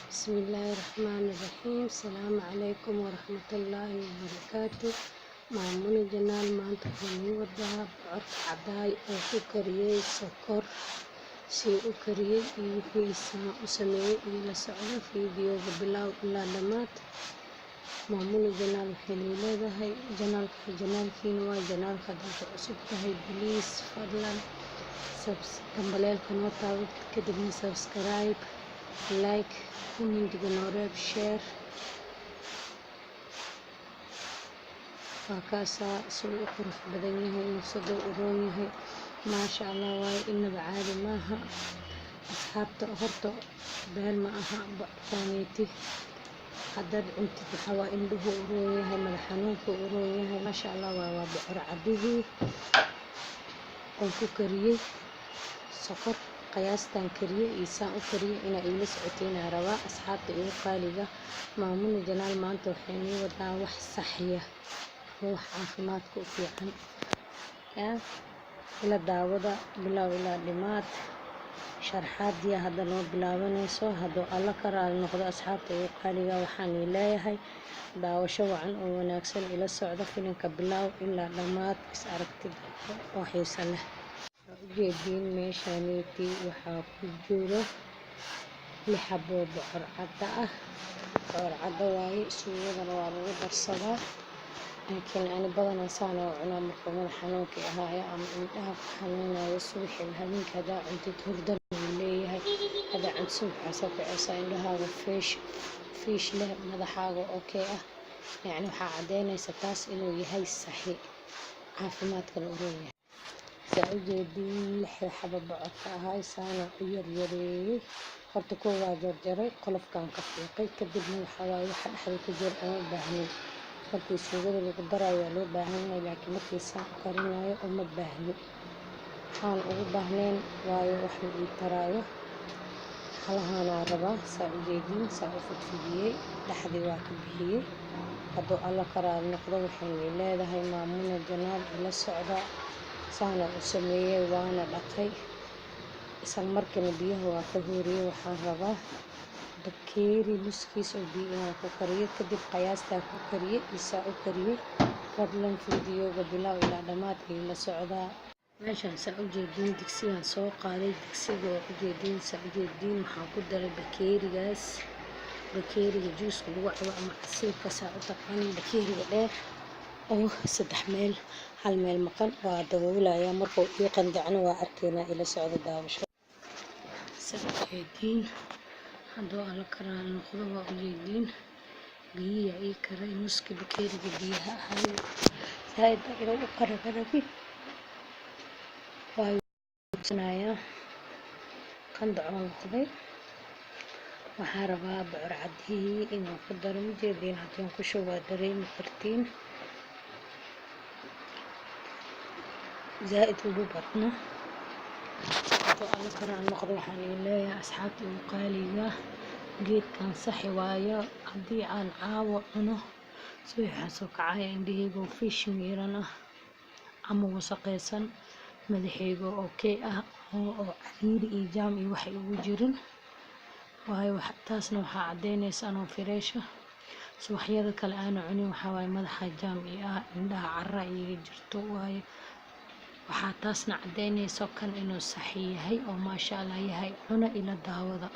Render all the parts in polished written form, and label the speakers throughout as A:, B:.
A: بسم الله الرحمن الرحيم. السلام عليكم ورحمة الله وبركاته. maamuli janaal maanta waxaan ii wadaa bocorka cadaay oo ku kariyey sokor si u kariyey iyo wixiisa u sameeyey iyo la socdo fiidiyowga bilow ilaa dhammaad. maamuli janaal waxay leedahay janaalkiina waa janaalka dalka cusub tahay biliis fadlan dambaleelka noo taabad kadibna subscribe like commentiga noo reeb share وكاسا سوء قرح بدنيه ونفسده ورونيه ما شاء الله واي إنه بعادي ماها أصحابته أهرته بهال معها بقانيتي حدد أنت بحوا إنه ورونيه ملحنوك ورونيه ما شاء الله واي بقر عبيه أو كريه سكر قياس تنكريه إيساء كريه إنا إيلس عتينا روا أصحابته إيه قالقة مامون جنال ما أنتو حيني ودا وح صحية wax caafimaadka u fiican ila daawada bilow ilaa dhimaad sharxaadiya hadda noo bilaabanayso hadduu alla ka raali noqdo asxaabta iyo qaaliga waxaan leeyahay daawasho wacan oo wanaagsan ila socda filimka bilow ilaa dhammaad is aragtid oo xiiso leh. ujeediin meeshaaniitii waxaa ku jiro 6 xabo bocor cadda ah. bocor cadda waaye suugadana waa lagu darsadaa لكن أنا بدنا إنسان وأنا مركب حنوك هاي أم إنها حنونا يصبح الهمين كذا عند تهردن اللي هذا عند صبح عصب عصاين لها فيش له ماذا حاجة أوكي يعني حعدينا ستاس إنه يهي الصحي عافمات كالأروية سأجي دي لحي حبب بعطها هاي سانا يري خرطكو واجرجري قلب كان كفيقي كدبني الحواي حد كجير أمو باهنين markii suugada lagu darayo loo baahan yahay laakiin markii saan karinayo uma baahno waxaan ugu baahnayn waayo wax la ii taraayo halahaan waa rabaa saa ujeedin saa u fidfidiyey dhaxdii waa ka bixiyey hadduu alla ka raali noqdo waxay leedahay maamuna janaal ila socda saana u sameeyey waana dhaqay isla markiina biyaha waa ka hooriyey waxaan rabaa bakeeri nuskiis oo biyo inaan ku kariyo kadib qiyaastaa ku kariye isaa u kariye fadlan fiidiyowga bilow ilaa dhammaad ay la socdaa. meeshaan saa ujeediin digsigaan soo qaaday digsiga oo ujeediin saa ujeediin waxaan ku daray bakeeriga juuska lagu cabo ama casiirka saa u taqaanin bakeeriga dheer oo 3 meel hal meel maqan waa daboolaya markuu ii qandacno waa arkaynaa ila socda daawasho. saa ujeediin hadduu alla ka raali noqdo waa ujeediin biyihi ii karay nuski bakeeriga biyaha ahay zaaid ila u karagarabi waayo qandacoo noqday waxaan rabaa bocor cadihii inaan ku daro ujeediin haddii ku shubo waa dareemi kartiin zaaid ugu badno hadduu alla ka raali noqdo waxaan leeyahay asxaabta ugu qaaliga geedkan saxi waayo haddii aan caawo cuno subaxaa soo kacaya indhahayga fish miiran ah ama wasaqaysan madaxayga okay ah oo cariiri iyo jaam iyo waxay ugu jirin waayo taasna waxaa caddeynaysa anoo fireesha subaxyada kale aana cunin waxaa waaye madaxa jaam iyo indhaha cara iiga jirto waayo waxaa taasna caddeynaysa kan inuu saxi yahay oo maasha allah yahay cuna ila daawada.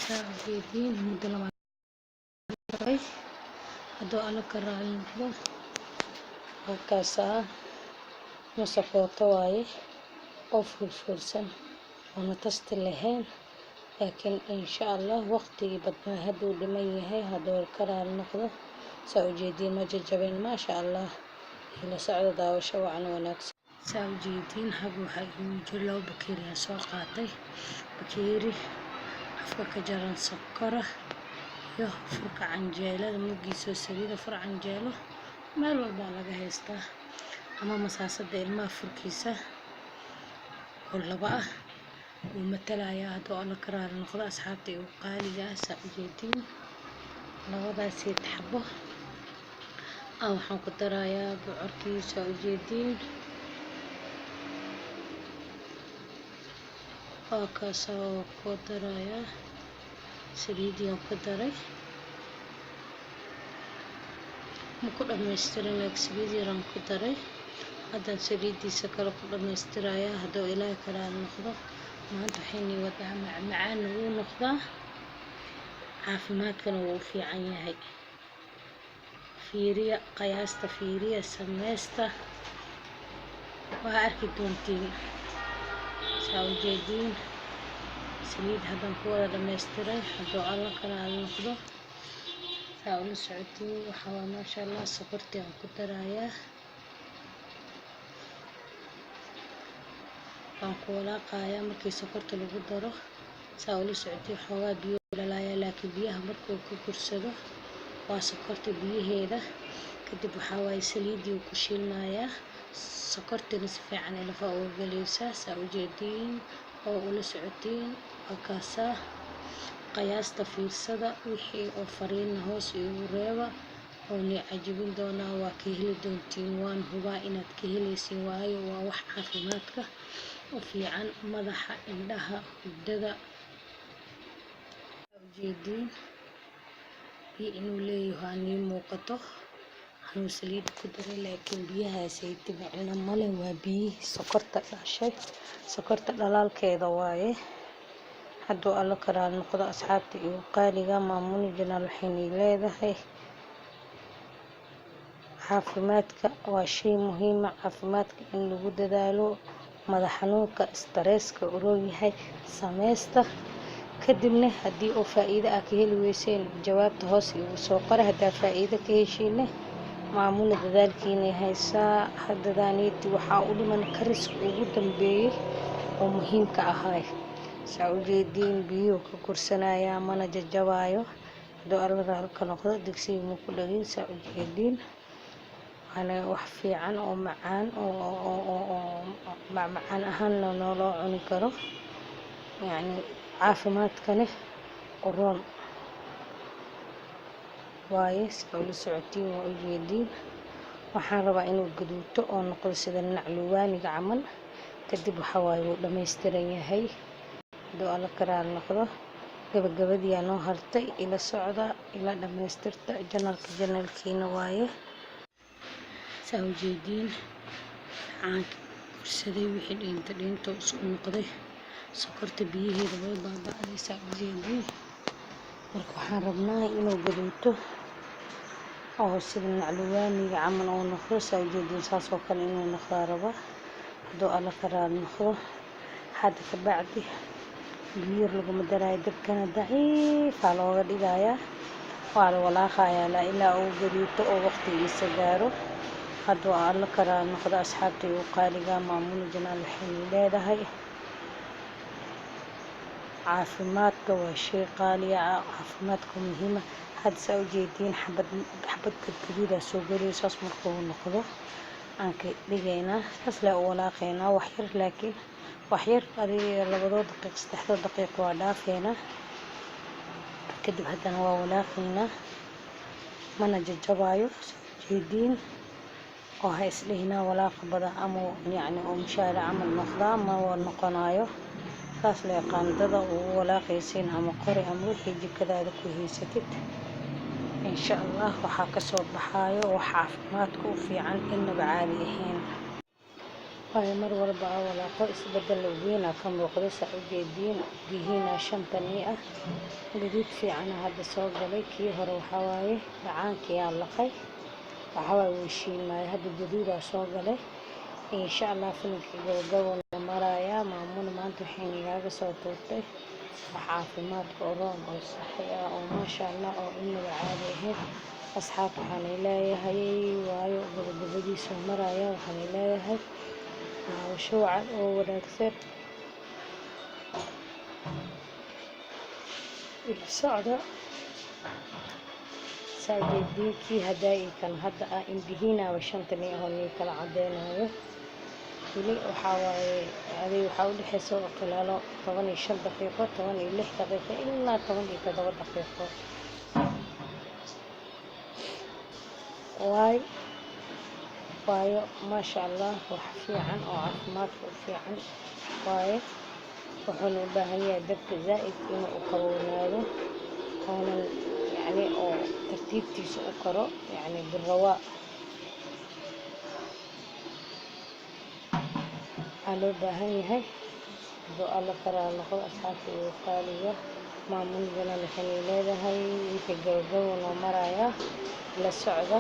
A: saa ujeediin muddo labaad hadduu alla ka raali noqdo halkaasaa masafooto waaye oo furfursan oona tasti lahayn laakiin insha allah waqtigii badnaa hadduu dhiman yahay hadduu ka raali noqdo saa ujeediin ma jajabeen maasha allah ila socda daawasho wacan wanaagsan. saa ujeediin hab waxaa igu jiro 2 bakeeri aan soo qaatay bakeeri afka ka jaran sokora iyo furka canjeelada mugiisoo saliida fur canjeelo meel walbaa laga haystaa ama masaasada ilmaha furkiisa oo 2 ah uu matalaya hadduu alla ka raali noqdo asxaabta ugu qaaliga saa ujeediin 2daas xabo waxaan ku darayaa bocorkiisa ujeediin waa kaasoo ku darayaa saliidiyaan ku daray ma ku dhammaystirin laakiin saliid yaraan ku daray. haddaan saliidiisa kale ku dhammaystirayaa hadduu ilaahay karaal noqdo. maanta waxaynii wadaa macmacaanna wuu noqdaa, caafimaadkana wuu u fiican yahay. fiiriya qiyaasta, fiiriya sameysta, waa arki doontiin. saa u jeediin saliid haddaan ku wada dhammaystiray hadduu alla karaal noqdo. saa ula socotiin waxaa waa maasha allah. sokortii aan ku darayaa, waan ku walaaqayaa. markii sokorta lagu daro saa ula socotiin xoogaa biyo dhalaayaa, laakiin biyaha markuu ku gursado waa sokorta biyaheeda. kadib waxaa waaye saliidii ku shiilnayaa, sokortina si fiican ilafa uga galaysaa. saa u jeediin oo ula socotiin halkaasaa qiyaasta fiirsada. wixii oo fariina hoos igu reeba oo nii cajibin doonaa, waa ka heli doontiin. waan hubaa inaad ka helaysiin, waayo waa wax caafimaadka u fiican, madaxa, indhaha, hurdada. ujeediin biyo inuu leeyahay nii muuqato. anuu saliid ku daray laakiin biyahaasay tibicna male, waa biyihii sokorta dhashay, sokorta dhalaalkeeda waaye. hadduu alla karaal noqdo asxaabta iyo qaaliga, maamuni janaal waxaynay leedahay caafimaadka waa shay muhiima. caafimaadka in lagu dadaalo, madax xanuunka, stresska uroo yahay sameysta. kadibna haddii oo faa'iido ah ka heli weyseen jawaabta hoos igu soo qora. haddaa faa'iido ka heshiine maamula dadaalkiinay haysaa. haddadaaniiti waxaa u dhiman kariska ugu dambeeyey oo muhiimka ahay. saa u jeediin biyuhu ka kursanayaa, mana jajabaayo. hadduu alla raalka noqdo digsiga ma ku dhagin. saa u jeediin waana wax fiican oo macaan oo macmacaan ahaanna nooloo cuni karo, yacni caafimaadkana uroon waaye. saa ula socotiin waa ujeediin. waxaan rabaa inuu gaduuto oo noqdo sida nacluwaaniga camal. kadib waxaa waaye wuu dhammaystiran yahay. hadduu alla karaal noqdo gabagabadii noo hartay. ila socda, ila dhammaystirta. janaalkiina waaye. saa u jeediin caanka kursaday wixii dhiinta isku noqday, sokorta biyaheeda way baaba'day. saa u jeediin marka waxaan rabnaa inuu gaduuto oo sida nacluwaaniga camal oo noqdo. saa u jeediin saas oo kale inuu noqdaa raba. hadduu alla karaal noqdo hadda ka bacdi biyo laguma daraayo, dabkana daciifaa looga dhigayaa. waa la walaaqayaa ilaa uu gaduuto oo waqtigiisa gaaro. hadduu alla karaal noqdo asxaabta iyo qaaliga, maamula janaal waxay leedahay caafimaadka waa shay qaaliya ah, caafimaadka muhiima. hadda saa u jeediin xabad gadgaduudaa soo geliyo. saas markuu noqdo aan ka dhigaynaa, saas lee u walaaqaynaa wax yar. laakiin wax yar adiga 2 daqiiq 3 daqiiq waa dhaafeynaa. kadib haddana waa walaaqaynaa, mana jajabaayo. saa u jeediin oo ha isdhihinaa walaaqa badan ama yacni oo mushaara camal noqdaa, ma noqonayo. saas lee qaandada ugu walaaqaysiin ama qori ama wixii jikadaada ku haysatid. insha allah waxaa kasoo baxaayo wax caafimaadka u fiican inaba caadi ahayn. waayo mar walba aa walaaqo isbedel weyn ka muuqdo. saa u jeediin biyihiina 5 ah, gaduud fiican hadda soo galay. kii hore waxaa waaye dhacaankii aa laqay, waxaa waaye wuu shiilmay. hadda gaduudaa soo galay. insha allah filimkii gabagabo la marayaa. maamuna maanta waxay nagaaga soo tuurtay wax caafimaadka uroon oo saxi ah oo maasha allah oo inaba caadi ahayn. asxaab waxaan leeyahay waayo gabagabadiisa maraya. waxaan leeyahay daawasho wacan oo wanaagsan. ila socda. saa u jeediin kii haddaa kan hadda ah indhihiinaaba 5 ahoo nii kala cadeynayo. weli waxaa waaye aday waxaa u dhexeysa khilaalo 15 daqiiqo, 16 daqiiqo ilaa 17 daqiiqo. waayo maasha allah wax fiican oo caafimaadka u fiican waaye. wuxuuna u baahan yahay dabka zaa'id inuu u qabownaado. tartiibtiisa u karo yacni birawaa waxaa loo baahan yahay hadduu alla karaa noqdo asxaabta iyo qaaliga maamuladana waxay leedahay wixii gabagabo noo maraya la socda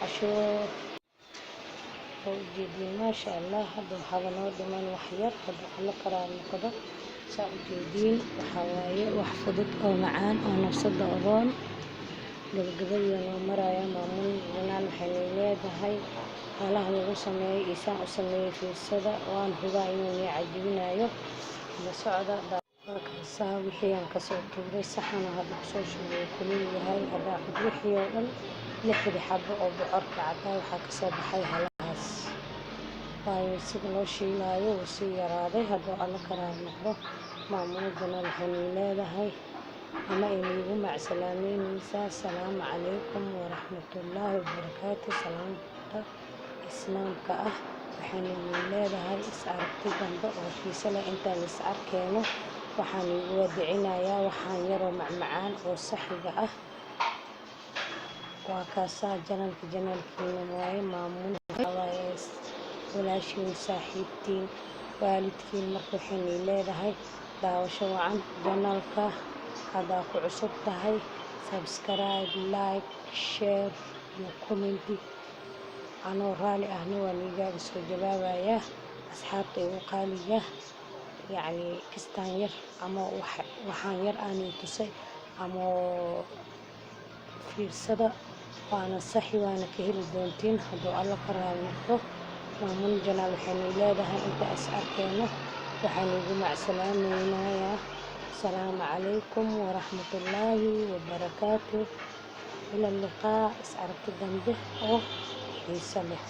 A: cashuur oo ujeediin maasha allah. hadda waxaaba noo dhiman wax yar hadduu alla karaa noqdo saa ujeediin waxaa waaye wax fudud oo macaan oo nafsada ogoon gabagabadiiya noo maraya maamuladana waxay leedahay halaha lagu sameeyay isaan u sameeyay fiirsada waan hubaa inuu nii cajibinayo la socda saa wixii aan kasoo tuuray saxana hadda kusoo shubay kulul yahay hadda wixii oo dhan 6 xabo oo bocorka caddaa waxaa kasoo baxay halahaas waayo sida loo shiilaayo wuu sii yaraaday hadduu alla karaa noqdo maamuladana waxay leedahay ama iniigu macsalaameynaysaa asalaamu calaykum waraxmatullaahi wabarakaatu. salaamta islaamka ah waxayna leedahay is aragti dambe oo xiiso leh intaan is arkeeno waxaan igu wadicinayaa waxaan yaroo macmacaan oo saxiga ah waa kaasaa janalkiina waaye maamul waaye walaashiin saaxiibtiin waalidkiin marka waxayna leedahay daawasho wacan janalka haddaa ku cusub tahay subscribe like share iyo comment anoo raali ahna waa niigaaga soo jawaabayaa asxaabta igu qaaliga yacni kistaan yar ama waxaan yar aanay tusay ama fiirsada waana saxi waana ka heli doontiin hadduu alla ka raali noqdo. maamul janaal waxayna leedahay inta is arkeeno waxaan igu macsalaamaynayaa asalaamu calaykum waraxmatullaahi wabarakaatu ila liqaa is aragti dambe oo xiiso leh.